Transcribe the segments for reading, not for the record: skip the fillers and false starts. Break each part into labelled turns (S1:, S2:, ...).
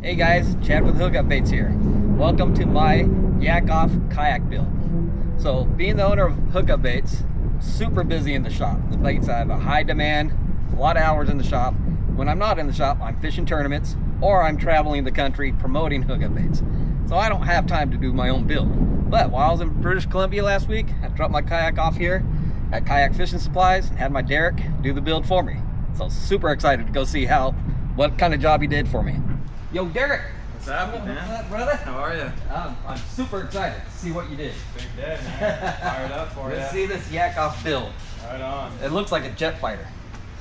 S1: Hey guys, Chad with Hookup Baits here. Welcome to my YakOff kayak build. So, being the owner of Hookup Baits, super busy in the shop. The baits have a high demand, a lot of hours in the shop. When I'm not in the shop, I'm fishing tournaments or I'm traveling the country promoting Hookup Baits. So I don't have time to do my own build. But while I was in British Columbia last week, I dropped my kayak off here at Kayak Fishing Supplies and had my Derek do the build for me. So super excited to go see what kind of job he did for me. Yo, Derek.
S2: What's happening, man?
S1: What's up, brother?
S2: How are you?
S1: I'm super excited to see what you did.
S2: Big day, man. Fired up for you.
S1: Let's see this YakOff build.
S2: Right on.
S1: It looks like a jet fighter.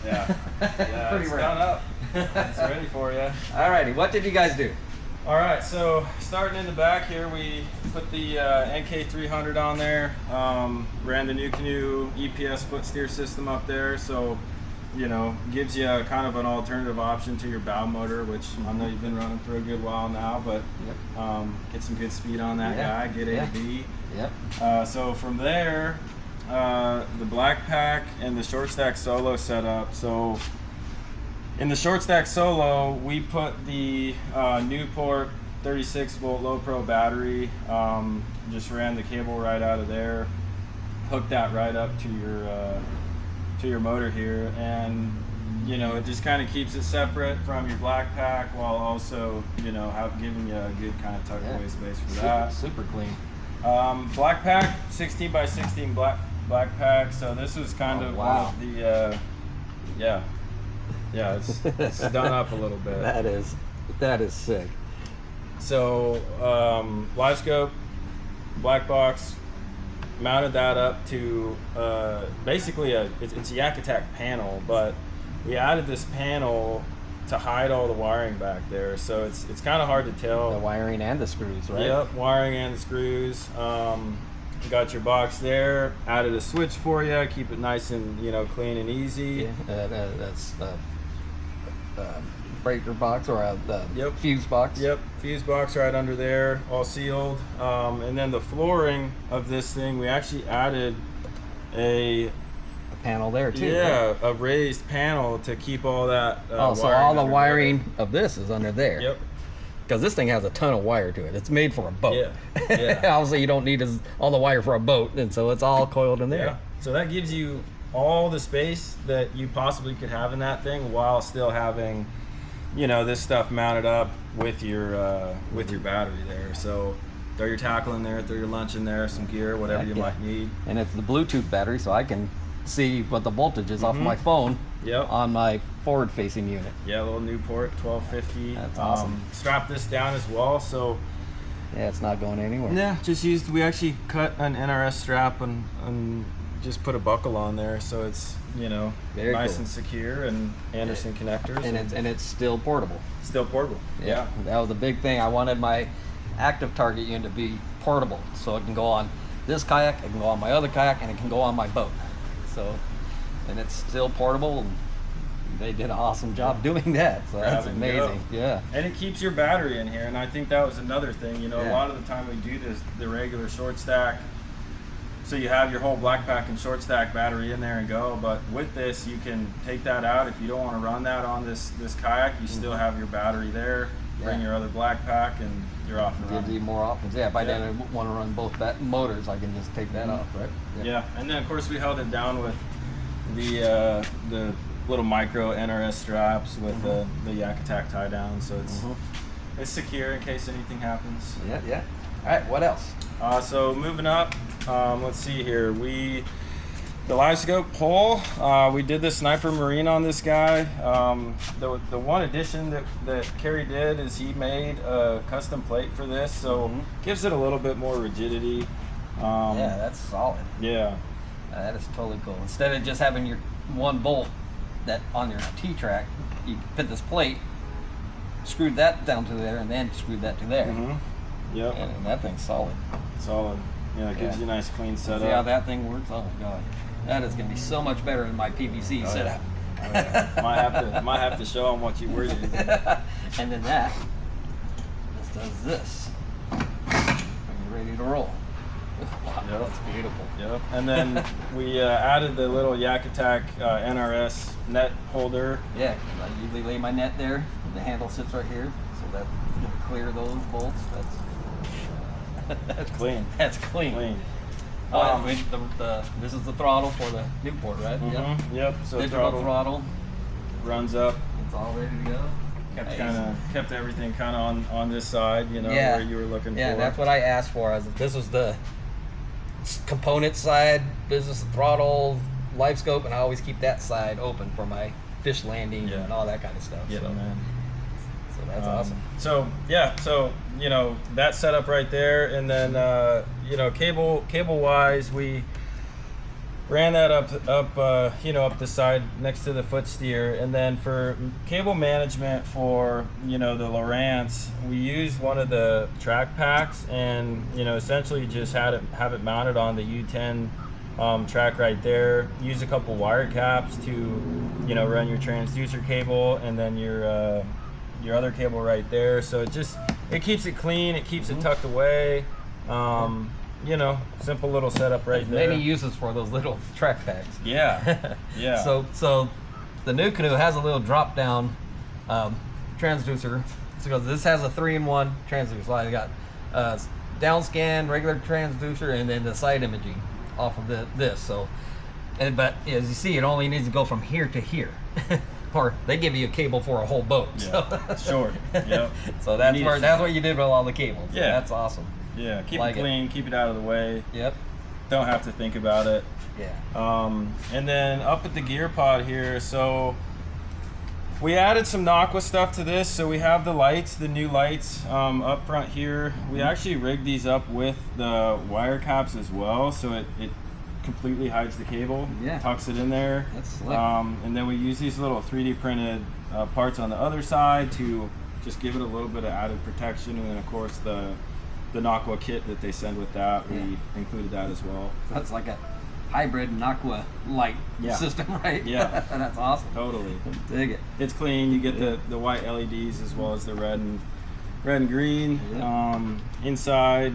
S2: Yeah. Yeah,
S1: Pretty
S2: it's
S1: rad.
S2: done up. It's ready for you.
S1: Alrighty, what did you guys do?
S2: All right, so starting in the back here, we put the NK300 on there. Ran the NuCanoe EPS foot steer system up there, so you know, gives you kind of an alternative option to your bow motor, which I know you've been running for a good while now, but get some good speed on that guy, get A to B.
S1: Yep.
S2: So from there, the black pack and the short stack solo setup. So in the short stack solo, we put the Newport 36 volt low pro battery, just ran the cable right out of there, hooked that right up to your motor here, and you know, it just kind of keeps it separate from your black pack while also, you know, giving you a good kind of tuck away space for that.
S1: Super clean.
S2: Black pack, 16 by 16 black pack. So this was kind of one of the it's done up a little bit.
S1: That is sick.
S2: So live scope, black box, mounted that up to basically it's a Yak Attack panel, but we added this panel to hide all the wiring back there, so it's kind of hard to tell.
S1: The wiring and the screws, right?
S2: Yep, wiring and the screws. You got your box there. Added a switch for you, keep it nice and, you know, clean and easy.
S1: Yeah, that's the breaker box or the fuse box.
S2: Yep, fuse box right under there, all sealed. And then the flooring of this thing, we actually added a
S1: panel there too.
S2: Yeah,
S1: right?
S2: a raised panel to keep all that.
S1: So all the wiring of this is under there.
S2: Yep.
S1: Because this thing has a ton of wire to it. It's made for a boat.
S2: Yeah.
S1: Obviously, you don't need all the wire for a boat, and so it's all coiled in there.
S2: Yeah. So that gives you all the space that you possibly could have in that thing while still having, you know, this stuff mounted up with your battery there. So throw your tackle in there, throw your lunch in there, some gear, whatever you might need.
S1: And it's the Bluetooth battery, so I can see what the voltage is off my phone on my forward-facing unit.
S2: Yeah, a little Newport 1250.
S1: That's awesome.
S2: Strap this down as well, so
S1: yeah, it's not going anywhere.
S2: Yeah, we actually cut an NRS strap and just put a buckle on there, so it's, you know,
S1: very
S2: nice
S1: cool
S2: and secure, and Anderson connectors,
S1: and it's still portable.
S2: Still portable. Yeah,
S1: that was a big thing. I wanted my active target unit to be portable, so it can go on this kayak, it can go on my other kayak, and it can go on my boat. So, and it's still portable. And they did an awesome job doing that. So that's amazing. Yeah.
S2: And it keeps your battery in here, and I think that was another thing. You know,
S1: Yeah.
S2: a lot of the time we do the regular short stack. So you have your whole black pack and short stack battery in there and go, but with this you can take that out if you don't want to run that on this kayak. You still have your battery there. Bring your other black pack and you're off and running.
S1: Gives you more options. Yeah, if I didn't want to run both motors, I can just take that off, right?
S2: Yeah, and then of course we held it down with the little micro NRS straps with the Yak Attack tie down, so it's secure in case anything happens.
S1: Yeah. All right, what else?
S2: So moving up, let's see here. The live scope pole, we did the Sniper Marine on this guy. The one addition that Kerry did is he made a custom plate for this, so gives it a little bit more rigidity.
S1: Yeah, that's solid.
S2: Yeah.
S1: That is totally cool. Instead of just having your one bolt that on your T-track, you put this plate, screwed that down to there, and then screwed that to there.
S2: Yep.
S1: And that thing's solid.
S2: Solid. Yeah, it gives you a nice clean setup.
S1: See how that thing works? Oh god, that is gonna be so much better than my PVC setup.
S2: Yeah. might have to show them what you were doing.
S1: And then that just does this when you're ready to roll. Wow, that's beautiful.
S2: Yep. And then we added the little Yak Attack NRS net holder.
S1: Yeah, I usually lay my net there. The handle sits right here, so that Gonna clear those bolts. That's
S2: Clean.
S1: That's clean.
S2: Clean.
S1: This is the throttle for the Newport, right?
S2: Mm-hmm. Yep. So
S1: Digital throttle
S2: runs up.
S1: It's all ready to go.
S2: Kept everything kind of on this side, you know,
S1: Yeah.
S2: where you were looking for.
S1: Yeah, that's what I asked for. This was the component side, business throttle, live scope, and I always keep that side open for my fish landing and all that kind of stuff.
S2: Yeah,
S1: so,
S2: man.
S1: So that's awesome.
S2: So you know, that setup right there, and then you know, cable wise, we ran that up you know, up the side next to the foot steer, and then for cable management for, you know, the Lowrance, we used one of the track packs, and you know, essentially just have it mounted on the U10 track right there. Use a couple wire caps to, you know, run your transducer cable, and then your other cable right there. So it keeps it clean, it keeps it tucked away. You know, simple little setup right there.
S1: Many uses for those little track packs.
S2: Yeah, yeah.
S1: So the NuCanoe has a little drop down transducer. So this has a 3-in-1 transducer. So I got down scan, regular transducer, and then the side imaging off of this. So, but as you see, it only needs to go from here to here. Or they give you a cable for a whole boat.
S2: Yeah, sure. Yep.
S1: So that's what you did with all the cables.
S2: Yeah,
S1: that's awesome.
S2: Yeah, keep it clean, keep it out of the way.
S1: Yep.
S2: Don't have to think about it.
S1: Yeah.
S2: And then up at the gear pod here, so we added some NuCanoe stuff to this. So we have the lights, the new lights up front here. We actually rigged these up with the wire caps as well, so it completely hides the cable.
S1: Yeah.
S2: Tucks it in there.
S1: That's slick.
S2: And then we use these little 3D printed parts on the other side to just give it a little bit of added protection, and then of course the NuCanoe kit that they send with that, we included that as well.
S1: That's like a hybrid NuCanoe light system, right?
S2: Yeah.
S1: That's awesome.
S2: Totally.
S1: Dig it.
S2: It's clean. You get the white LEDs as well as the red and green.
S1: Yeah.
S2: Inside,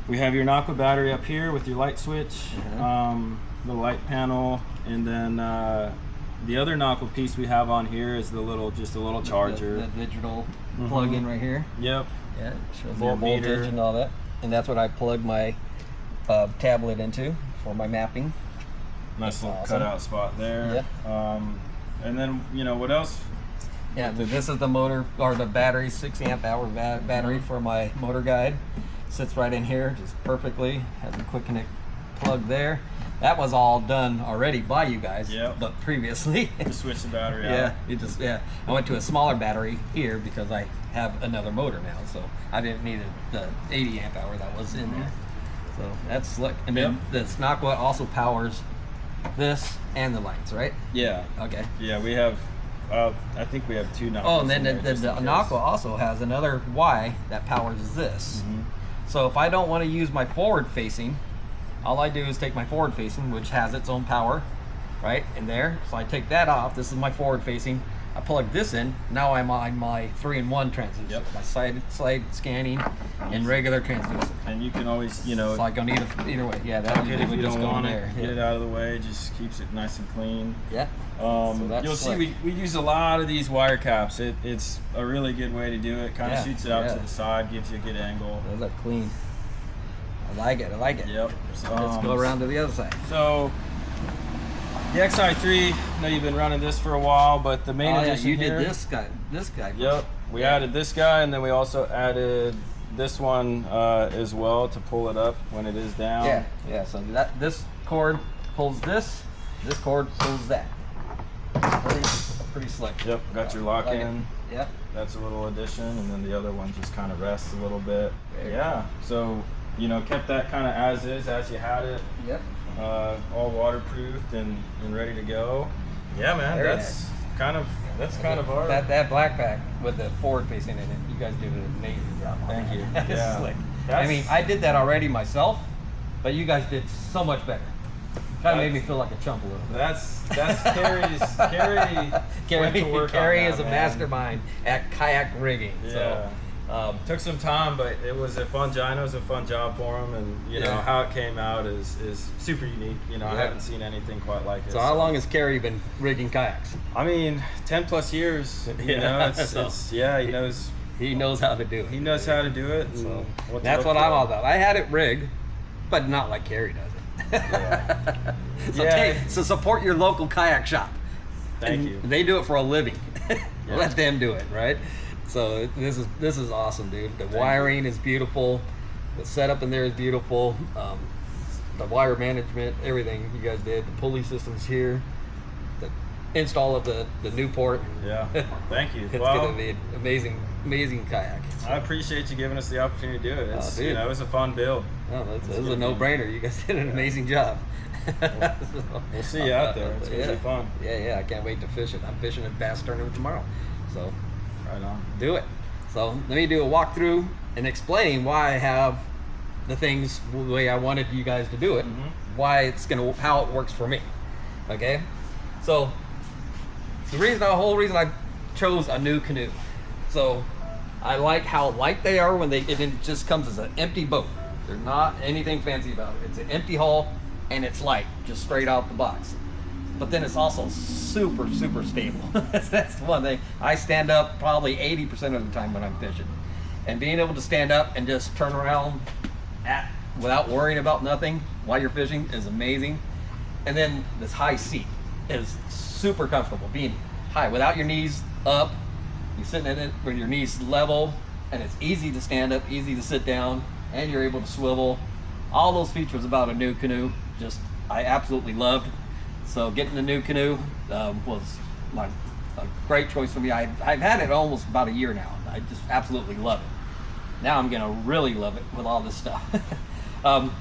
S2: we have your NuCanoe battery up here with your light switch, the light panel, and then the other NuCanoe piece we have on here is just a little charger.
S1: The digital plug-in right here.
S2: Yep.
S1: Yeah, it shows low voltage and all that. And that's what I plug my tablet into for my mapping.
S2: Nice little cutout spot there.
S1: Yeah.
S2: And then, you know, what else?
S1: Yeah, this is the motor, or the battery, 6-amp-hour battery for my motor guide. Sits right in here, just perfectly. Has a quick connect plug there. That was all done already by you guys, but previously.
S2: Just switch the battery out.
S1: I went to a smaller battery here because I have another motor now, so I didn't need the 80-amp-hour that was in there. So that's slick. And then the NuCanoe also powers this and the lights, right?
S2: Yeah.
S1: Okay.
S2: Yeah, we have, I think we have 2 NuCanoes.
S1: Oh, and then the NuCanoe also has another Y that powers this. So if I don't want to use my forward facing, all I do is take my forward facing, which has its own power, right, in there. So I take that off. This is my forward facing. I plug this in. Now I'm on my 3-in-1 transducer. My side scanning and regular transducer.
S2: And you can always, you know,
S1: so I can either way. Yeah, that
S2: if you
S1: just
S2: don't
S1: go
S2: want
S1: in
S2: it,
S1: there.
S2: get it out of the way. Just keeps it nice and clean.
S1: Yeah.
S2: So you'll see we use a lot of these wire caps. It's a really good way to do it. Kind of shoots it out to the side, gives you a good angle.
S1: Those are clean. I like it.
S2: Yep.
S1: So let's go around to the other side.
S2: So the XI3, I know you've been running this for a while, but the main addition
S1: you
S2: here,
S1: did this guy.
S2: Yep. We added this guy, and then we also added this one as well to pull it up when it is down.
S1: Yeah. So this cord pulls this cord pulls that. Pretty slick.
S2: Yep. Got your lock in.
S1: Yep.
S2: That's a little addition, and then the other one just kind of rests a little bit. So, you know, kept that kind of as is, as you had it.
S1: Yep.
S2: All waterproofed and ready to go. Yeah, man. That's kind of our
S1: that black pack with the forward facing in it. You guys did an amazing job.
S2: Thank you.
S1: It's slick. I mean, I did that already myself, but you guys did so much better. Kind of made me feel like a chump a little bit.
S2: That's
S1: Carrie is a mastermind at kayak rigging.
S2: Yeah.
S1: So
S2: took some time, but it was a fun job. It was a fun job for him, and you know how it came out is super unique. You know, I haven't seen anything quite like it.
S1: So how long has Carrie been rigging kayaks?
S2: I mean, 10+ years. You know, it's he knows
S1: He knows how to do it.
S2: He knows how to do it. So
S1: that's what I'm all about. I had it rigged, but not like Carrie does it.
S2: Yeah.
S1: So,
S2: Yeah.
S1: so support your local kayak shop.
S2: Thank you.
S1: They do it for a living.
S2: Yeah.
S1: Let them do it, right? So this is awesome, dude. The wiring is beautiful. The setup in there is beautiful. The wire management, everything you guys did. The pulley systems here. The install of the Newport.
S2: Yeah. Thank you.
S1: It's gonna be an amazing kayak.
S2: I appreciate you giving us the opportunity to do it. It's,
S1: dude.
S2: it was a fun build.
S1: No, this is a no-brainer. You guys did an amazing job.
S2: We'll see you out there. It's gonna be fun.
S1: Yeah, I can't wait to fish it. I'm fishing in Bass Tournament tomorrow, so
S2: Right on.
S1: do it. So let me do a walkthrough and explain why I have the things the way I wanted you guys to do it, why how it works for me. Okay, so the whole reason I chose a NuCanoe. So I like how light they are when it just comes as an empty boat. There's not anything fancy about it. It's an empty hull and it's light, just straight out the box. But then it's also super stable. That's one thing. I stand up probably 80% of the time when I'm fishing. And being able to stand up and just turn around without worrying about nothing while you're fishing is amazing. And then this high seat is super comfortable, being high without your knees up. You're sitting in it with your knees level, and it's easy to stand up, easy to sit down, and you're able to swivel. All those features about a NuCanoe, I absolutely loved. So getting the NuCanoe was a great choice for me. I've had it almost about a year now. I just absolutely love it. Now I'm gonna really love it with all this stuff. But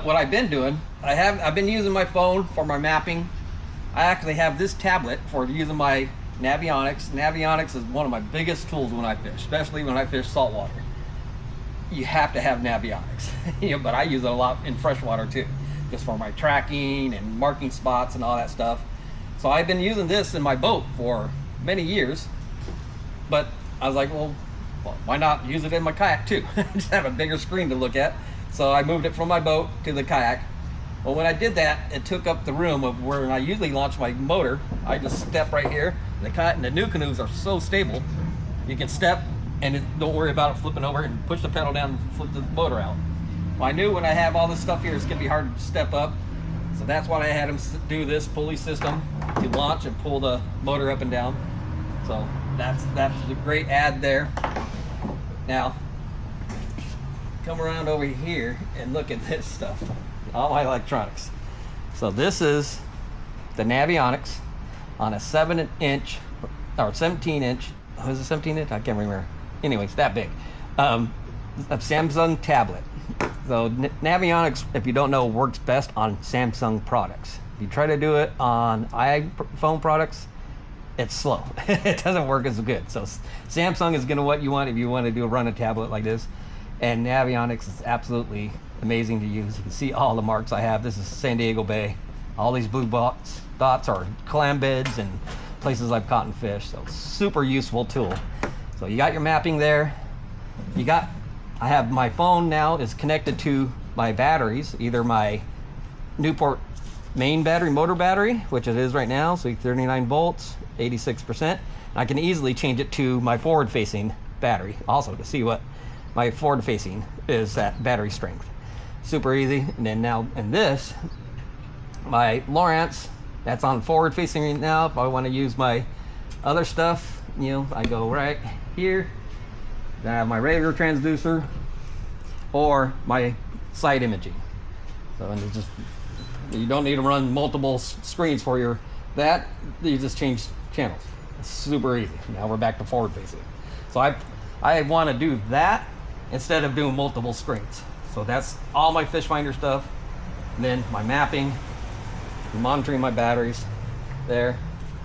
S1: what I've been doing, I've been using my phone for my mapping. I actually have this tablet for using my Navionics. Navionics is one of my biggest tools when I fish, especially when I fish saltwater. You have to have Navionics, but I use it a lot in freshwater too, just for my tracking and marking spots and all that stuff. So I've been using this in my boat for many years, but I was like, well, why not use it in my kayak too? Just have a bigger screen to look at. So I moved it from my boat to the kayak. Well, when I did that, it took up the room of where I usually launch my motor. I just step right here. The kayak and the NuCanoes are so stable, you can step and don't worry about it flipping over and push the pedal down and flip the motor out. Well, I knew when I have all this stuff here, it's gonna be hard to step up. So that's why I had him do this pulley system to launch and pull the motor up and down. So that's a great add there. Now, come around over here and look at this stuff. All my electronics. So this is the Navionics on a 7-inch or 17-inch. Was it 17 inch? I can't remember. Anyways, that big. A Samsung tablet. So Navionics, if you don't know, works best on Samsung products. If you try to do it on iPhone products, it's slow. It doesn't work as good. So Samsung is gonna what you want if you want to run a tablet like this. And Navionics is absolutely amazing to use. You can see all the marks I have. This is San Diego Bay. All these blue dots are clam beds and places I've caught and fish. So super useful tool. So you got your mapping there. I have my phone now is connected to my batteries, either my Newport main battery, motor battery, which it is right now, so 39 volts, 86%. I can easily change it to my forward-facing battery also to see what my forward-facing is at battery strength. Super easy. And then now in this, my Lowrance, that's on forward-facing right now. If I want to use my other stuff, I go right here. Then I have my regular transducer or my side imaging. So and it's just, you don't need to run multiple screens for you just change channels. It's super easy. Now we're back to forward facing. So I want to do that instead of doing multiple screens. So that's all my fish finder stuff. And then my mapping, monitoring my batteries there,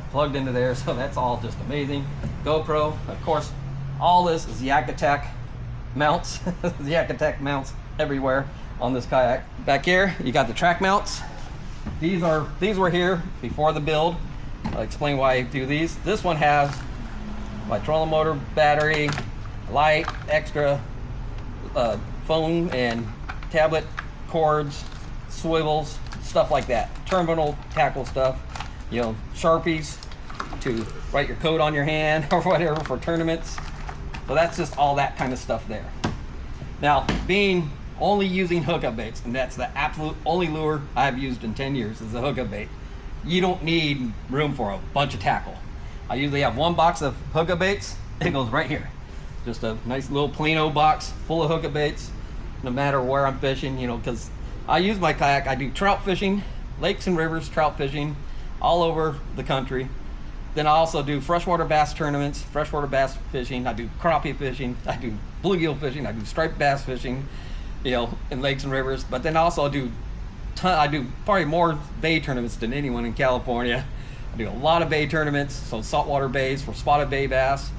S1: plugged into there. So that's all just amazing. GoPro, of course, all this is YakAttack mounts. YakAttack mounts everywhere on this kayak. Back here, you got the track mounts. These were here before the build. I'll explain why I do these. This one has my trolling motor battery, light, extra phone and tablet cords, swivels, stuff like that. Terminal tackle stuff, Sharpies to write your code on your hand or whatever for tournaments. So that's just all that kind of stuff there. Now, being only using hookup baits, and that's the absolute only lure I've used in 10 years is a hookup bait. You don't need room for a bunch of tackle. I usually have one box of hookup baits. It goes right here. Just a nice little Plano box full of hookup baits, no matter where I'm fishing, you know, because I use my kayak. I do trout fishing, lakes and rivers trout fishing all over the country. Then I also do freshwater bass tournaments, freshwater bass fishing. I do crappie fishing. I do bluegill fishing. I do striped bass fishing, you know, in lakes and rivers. But then also I do probably more bay tournaments than anyone in California. I do a lot of bay tournaments, so saltwater bays for spotted bay bass.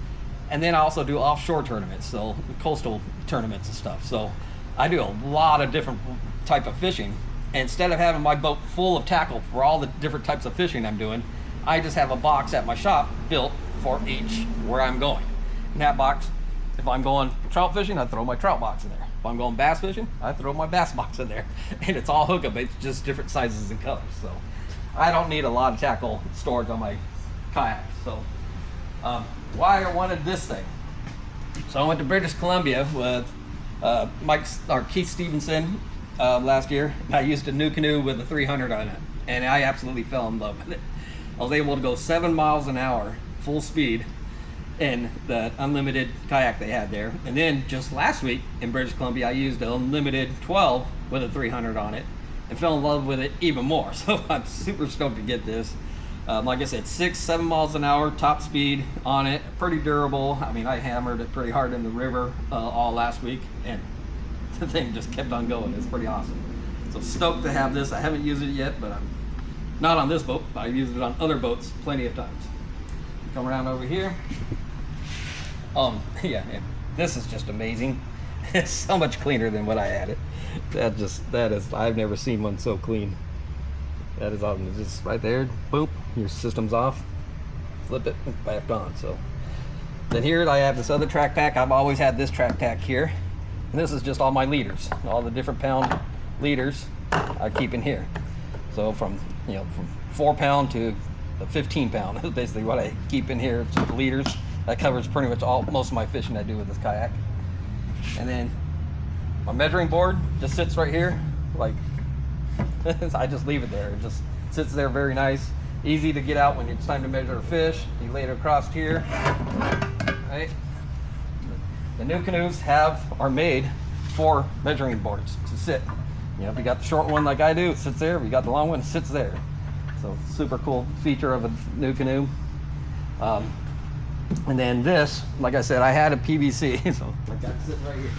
S1: And then I also do offshore tournaments, so coastal tournaments and stuff. So I do a lot of different type of fishing. And instead of having my boat full of tackle for all the different types of fishing I'm doing, I just have a box at my shop built for each where I'm going. In that box, if I'm going trout fishing, I throw my trout box in there. If I'm going bass fishing, I throw my bass box in there. And it's all hookup baits, just different sizes and colors. So I don't need a lot of tackle storage on my kayak. So why I wanted this thing. So I went to British Columbia with Keith Stevenson last year. I used a NuCanoe with a 300 on it, and I absolutely fell in love with it. I was able to go 7 miles an hour full speed in the unlimited kayak they had there. And then just last week in British Columbia, I used an unlimited 12 with a 300 on it and fell in love with it even more. So I'm super stoked to get this. Like I said, 6-7 miles an hour top speed on it, pretty durable. I mean, I hammered it pretty hard in the river all last week, and the thing just kept on going. It's pretty awesome. So stoked to have this. I haven't used it yet, but I'm not on this boat, but I've used it on other boats plenty of times. Come around over here. Yeah, this is just amazing. It's so much cleaner than what I had it. That is, I've never seen one so clean. That is awesome. It's just right there, boop, your system's off, flip it back on. So then here I have this other track pack. I've always had this track pack here. And this is just all my leaders, all the different pound leaders I keep in here. So from 4 pound to the 15 pound is basically what I keep in here. It's just leaders. That covers pretty much most of my fishing I do with this kayak. And then my measuring board just sits right here. Like, I just leave it there. It just sits there very nice. Easy to get out when it's time to measure a fish. You lay it across here. Right? The NuCanoes are made for measuring boards to sit. You know, if you got the short one like I do, it sits there. If you got the long one, it sits there. So super cool feature of a NuCanoe. And then this, like I said, I had a PVC, so I got it sitting right here.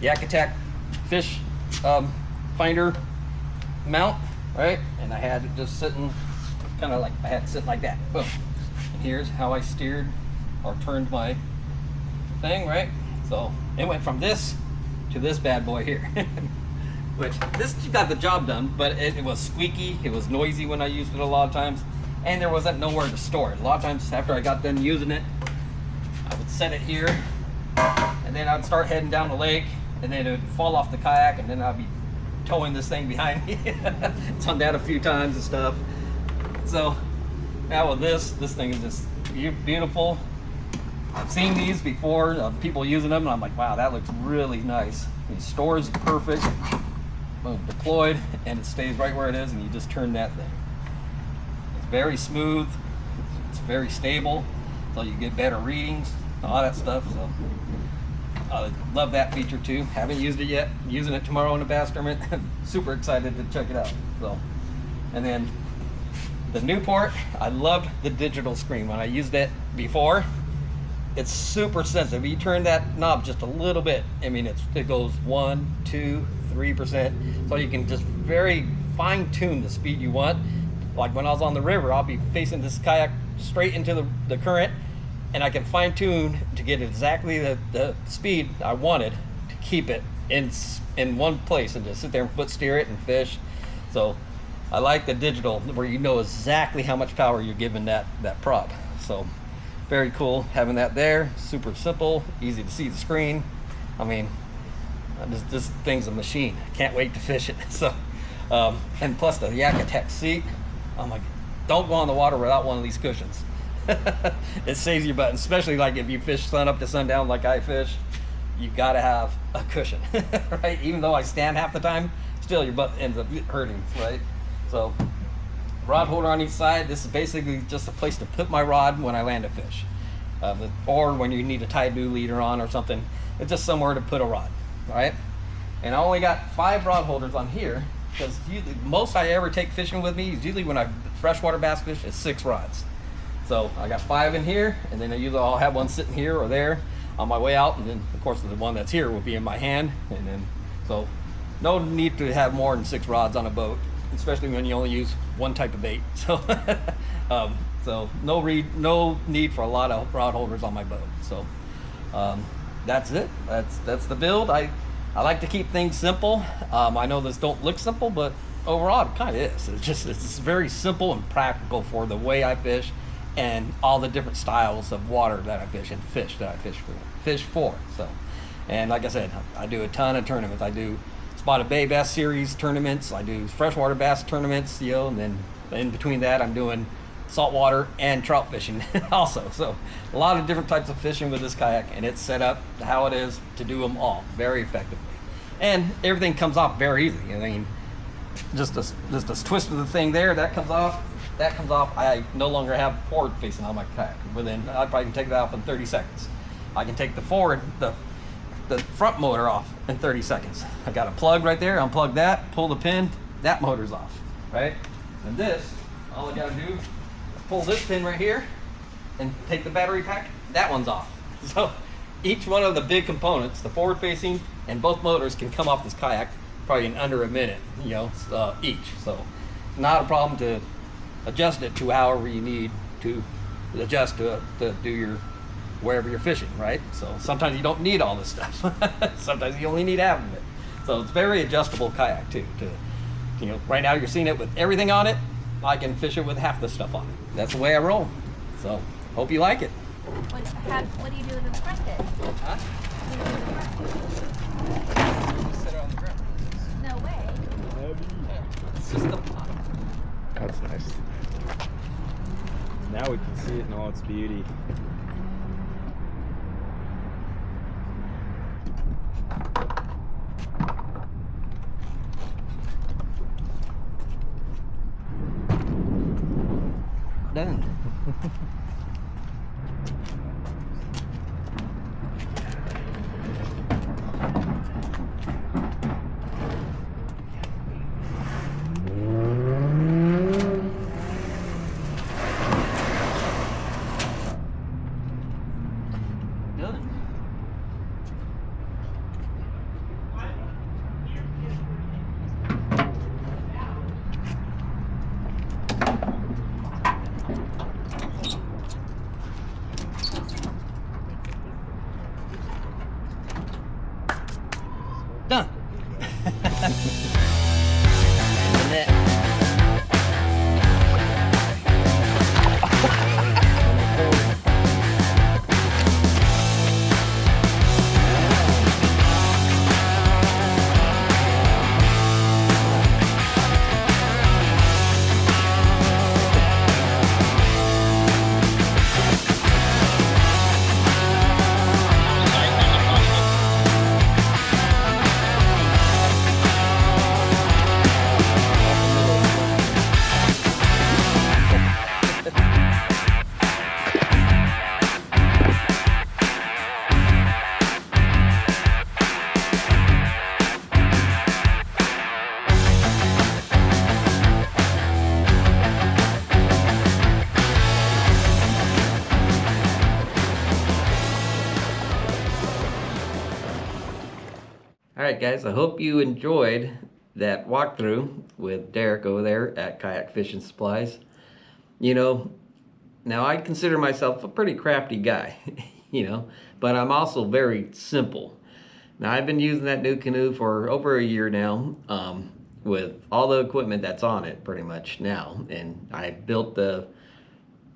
S1: Yak Attack fish finder mount, right? And I had it just sitting, kind of like, I had it sitting like that. Boom. And here's how I steered or turned my thing, right? So it went from this to this bad boy here. Which, this got the job done, but it was squeaky, it was noisy when I used it a lot of times, and there wasn't nowhere to store it. A lot of times after I got done using it, I would set it here, and then I'd start heading down the lake, and then it would fall off the kayak, and then I'd be towing this thing behind me. It's done that a few times and stuff. So now with this thing is just beautiful. I've seen these before, people using them, and I'm like, wow, that looks really nice. It stores perfect. Boom, deployed, and it stays right where it is, and you just turn that thing. It's very smooth, it's very stable, so you get better readings, all that stuff. So I love that feature too. Haven't used it yet. Using it tomorrow in a bass tournament. Super excited to check it out. So, and then the Newport, I loved the digital screen. When I used it before, it's super sensitive. You turn that knob just a little bit, I mean, it goes 1, 2, 3%. So you can just very fine tune the speed you want. Like when I was on the river, I'll be facing this kayak straight into the current, and I can fine tune to get exactly the speed I wanted to keep it in one place and just sit there and foot steer it and fish. So I like the digital where you know exactly how much power you're giving that prop. So very cool having that there. Super simple, easy to see the screen. I mean, this thing's a machine. I can't wait to fish it. So, and plus the Yak Attack seat. I'm like, don't go on the water without one of these cushions. It saves your butt, especially like if you fish sun up to sundown like I fish. You gotta have a cushion, right? Even though I stand half the time, still your butt ends up hurting, right? So rod holder on each side. This is basically just a place to put my rod when I land a fish, or when you need to tie a new leader on or something. It's just somewhere to put a rod, right? And I only got 5 rod holders on here because most I ever take fishing with me is usually when I freshwater bass fish is 6 rods. So I got 5 in here, and then I'll have one sitting here or there on my way out, and then of course the one that's here will be in my hand. And then so no need to have more than 6 rods on a boat, especially when you only use one type of bait. So so no need for a lot of rod holders on my boat. So that's it. That's the build. I like to keep things simple. I know this don't look simple, but overall it kind of is. It's very simple and practical for the way I fish and all the different styles of water that I fish and fish that I fish for. So, and like I said, I do a ton of tournaments. I do spotted bay bass series tournaments. I do freshwater bass tournaments, and then in between that, I'm doing saltwater and trout fishing also. So a lot of different types of fishing with this kayak, and it's set up how it is to do them all very effectively. And everything comes off very easy. I mean, just a twist of the thing there, that comes off. I no longer have forward facing on my kayak. But then I probably can take that off in 30 seconds. I can take the front motor off in 30 seconds. I got a plug right there, unplug that, pull the pin, that motor's off, right? And this, all I gotta do is pull this pin right here and take the battery pack, that one's off. So each one of the big components, the forward facing and both motors, can come off this kayak probably in under a minute, each. So not a problem to adjust it to however you need to adjust to do your wherever you're fishing, right? So sometimes you don't need all this stuff. Sometimes you only need half of it. So it's very adjustable kayak too. Right now you're seeing it with everything on it. I can fish it with half the stuff on it. That's the way I roll. So hope you like it.
S3: What do you do with the front end?
S1: Huh? Just sit it on the ground.
S3: No way.
S1: It's just the pot.
S2: That's nice. Now we can see it in all its beauty.
S1: Done. Done. And that. Alright guys, I hope you enjoyed that walkthrough with Derek over there at Kayak Fishing Supplies. Now I consider myself a pretty crafty guy, but I'm also very simple. Now I've been using that NuCanoe for over a year now, with all the equipment that's on it pretty much now, and I built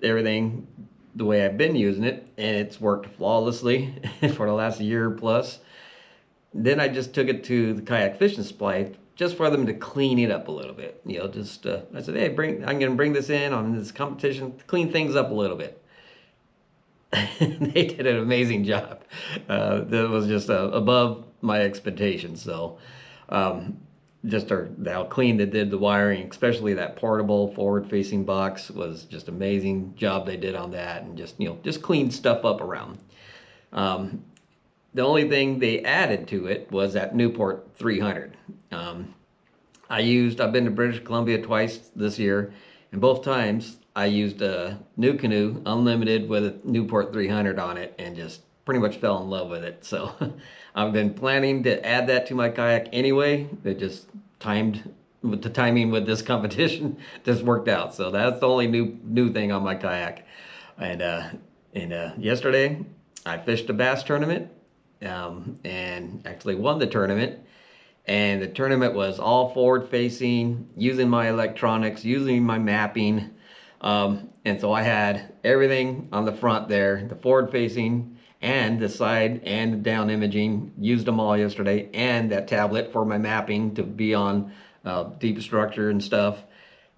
S1: everything the way I've been using it, and it's worked flawlessly for the last year plus. Then I just took it to the Kayak Fishing Supply just for them to clean it up a little bit. I said, hey, I'm going to bring this in on this competition, clean things up a little bit. they did an amazing job. That was just above my expectations. So just how clean they did the wiring, especially that portable forward-facing box, was just amazing job they did on that, and just cleaned stuff up around. The only thing they added to it was that Newport 300. I've been to British Columbia twice this year, and both times I used a NuCanoe Unlimited with a Newport 300 on it, and just pretty much fell in love with it. So I've been planning to add that to my kayak anyway. It just timed with the timing with this competition just worked out. So that's the only new thing on my kayak. And yesterday I fished a bass tournament, and actually won the tournament. And the tournament was all forward facing, using my electronics, using my mapping. And so I had everything on the front there, the forward facing and the side and the down imaging, used them all yesterday, and that tablet for my mapping to be on deep structure and stuff.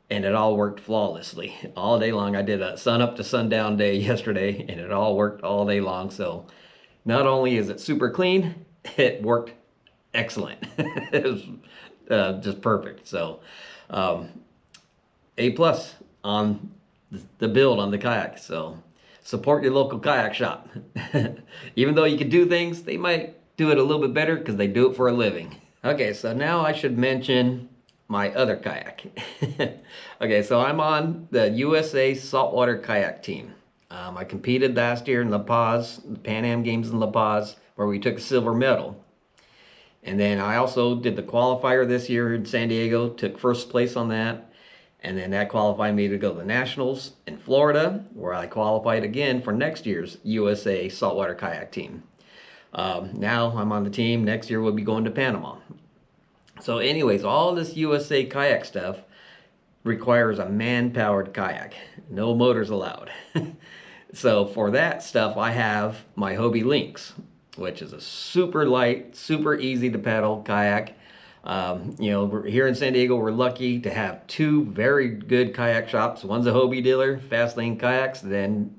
S1: And it all worked flawlessly all day long. I did a sun up to sundown day yesterday, and it all worked all day long. So not only is it super clean, it worked excellent. It was just perfect. So A+ on the build on the kayak. So support your local kayak shop. Even though you can do things, they might do it a little bit better because they do it for a living. Okay, so now I should mention my other kayak. Okay, so I'm on the USA saltwater kayak team. I competed last year in La Paz, the Pan Am Games in La Paz, where we took a silver medal. And then I also did the qualifier this year in San Diego, took first place on that. And then that qualified me to go to the Nationals in Florida, where I qualified again for next year's USA saltwater kayak team. Now I'm on the team. Next year we'll be going to Panama. So anyways, all this USA kayak stuff requires a man-powered kayak. No motors allowed. So for that stuff, I have my Hobie Lynx, which is a super light, super easy to paddle kayak. Here in San Diego, we're lucky to have two very good kayak shops. One's a Hobie dealer, Fast Lane Kayaks, then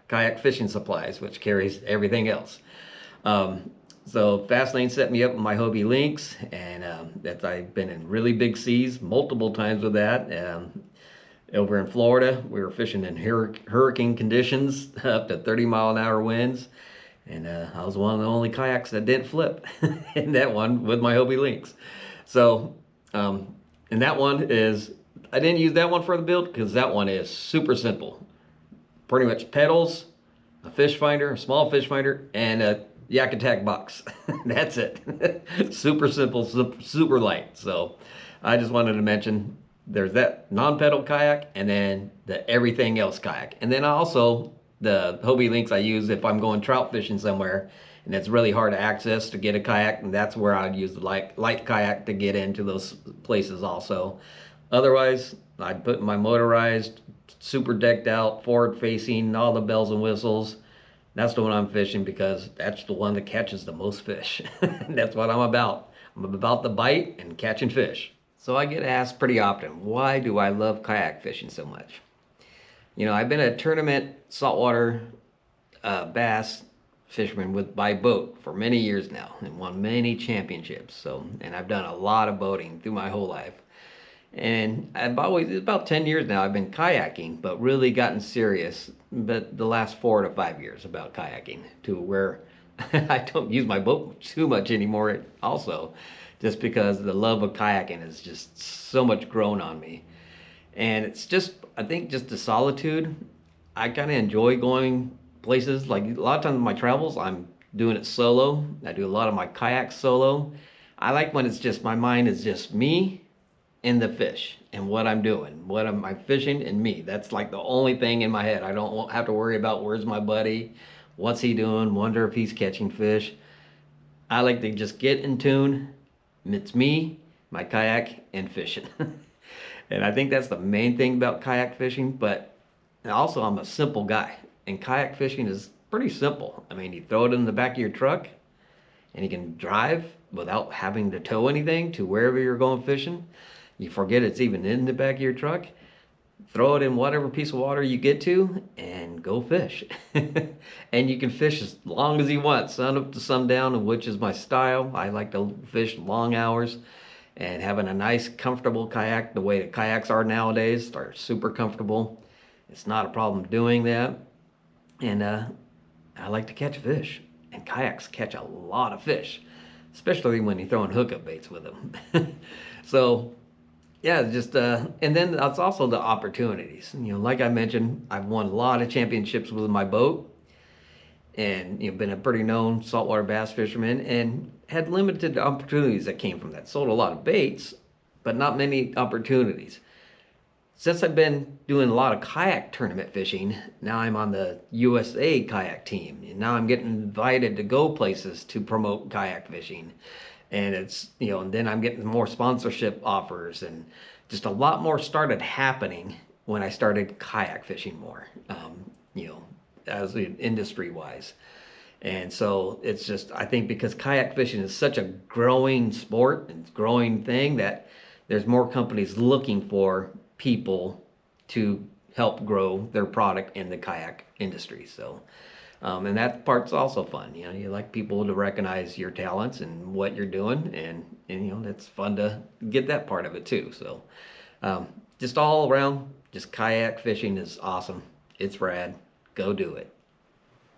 S1: Kayak Fishing Supplies, which carries everything else. So Fast Lane set me up with my Hobie Lynx, and I've been in really big seas multiple times with that. Over in Florida, we were fishing in hurricane conditions, up to 30-mile-an-hour winds. And I was one of the only kayaks that didn't flip in that one with my Hobie Lynx. So, and that one is, I didn't use that one for the build because that one is super simple. Pretty much pedals, a fish finder, a small fish finder, and a Yak Attack box. That's it. Super simple, super light. So I just wanted to mention there's that non-pedal kayak and then the everything else kayak. And then also the Hobie Lynx I use if I'm going trout fishing somewhere and it's really hard to access to get a kayak, and that's where I'd use the light kayak to get into those places also. Otherwise, I'd put my motorized, super decked out, forward facing, all the bells and whistles. That's the one I'm fishing because that's the one that catches the most fish. That's what I'm about. I'm about the bite and catching fish. So I get asked pretty often, why do I love kayak fishing so much? I've been a tournament saltwater bass fisherman by boat for many years now and won many championships. And I've done a lot of boating through my whole life. And it's about 10 years now I've been kayaking, but really gotten serious but the last 4 to 5 years about kayaking, to where I don't use my boat too much anymore also, just because the love of kayaking is just so much grown on me. And it's just, I think just the solitude. I kind of enjoy going places, like a lot of times in my travels I'm doing it solo. I do a lot of my kayak solo. I like when it's just, my mind is just me and the fish and what I'm doing, what am I fishing, and me. That's like the only thing in my head. I don't have to worry about where's my buddy, what's he doing, wonder if he's catching fish. I like to just get in tune. It's me, my kayak, and fishing. And I think that's the main thing about kayak fishing. But also I'm a simple guy, and kayak fishing is pretty simple. I mean, you throw it in the back of your truck and you can drive without having to tow anything to wherever you're going fishing. You forget it's even in the back of your truck. throw it in whatever piece of water you get to and go fish. And you can fish as long as you want, sun up to sundown, which is my style. I like to fish long hours, and having a nice comfortable kayak, the way that kayaks are nowadays, are super comfortable. It's not a problem doing that. And I like to catch fish, and kayaks catch a lot of fish, especially when you're throwing hookup baits with them. So yeah, just and then that's also the opportunities. You know, like I mentioned, I've won a lot of championships with my boat, and you know, been a pretty known saltwater bass fisherman, and had limited opportunities that came from that. Sold a lot of baits, but not many opportunities. Since I've been doing a lot of kayak tournament fishing, now I'm on the USA kayak team, and now I'm getting invited to go places to promote kayak fishing. And it's, you know, and then I'm getting more sponsorship offers, and just a lot more started happening when I started kayak fishing more, you know, as industry wise. And so it's just, I think because kayak fishing is such a growing sport and growing thing, that there's more companies looking for people to help grow their product in the kayak industry. So and that part's also fun. You know, you like people to recognize your talents and what you're doing, and you know, it's fun to get that part of it too. So just all around, just kayak fishing is awesome. It's rad. Go do it.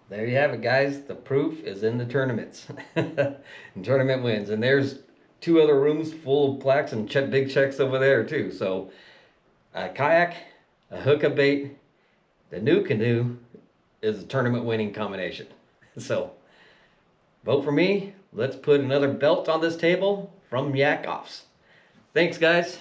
S1: There you have it, guys. The proof is in the tournaments. And tournament wins. And there's 2 other rooms full of plaques and big checks over there too. So a kayak, a hookup bait, the NuCanoe is a tournament winning combination. So vote for me. Let's put another belt on this table from YakOffs. Thanks, guys.